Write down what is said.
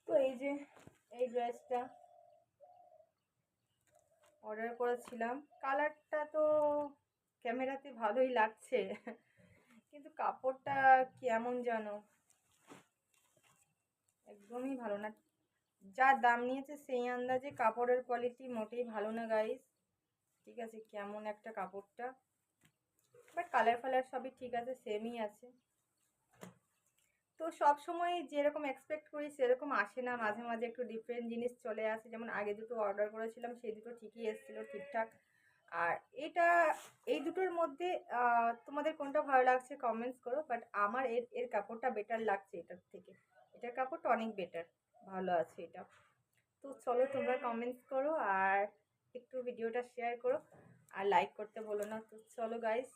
তো এই যে এই ড্রেসটা অর্ডার করেছিলাম, কালারটা তো ক্যামেরাতে ভালোই লাগছে কিন্তু কাপড়টা কেমন জানো, একদমই ভালো না। যা দাম নিয়েছে সেই আন্দাজে কাপড়ের কোয়ালিটি মোটেই ভালো না গাইস। ঠিক আছে, কেমন একটা কাপড়টা, বাট কালার ফালার সবই ঠিক আছে, সেমই আছে। তো সব সময় যেরকম এক্সপেক্ট করি সেরকম আসে না, মাঝে মাঝে একটু ডিফারেন্ট জিনিস চলে আসে। যেমন আগে দুটো অর্ডার করেছিলাম সেই দুটো ঠিকই এসেছিলো ঠিকঠাক। আর এটা, এই দুটোর মধ্যে তোমাদের কোনটা ভালো লাগছে কমেন্টস করো, বাট আমার এর এর কাপড়টা বেটার লাগছে এটার থেকে। এটার কাপড়টা অনেক বেটার, ভালো আছে এটা। তো চলো তোমরা কমেন্টস করো আর একটু ভিডিওটা শেয়ার করো আর লাইক করতে বলো না। তো চলো গাইস,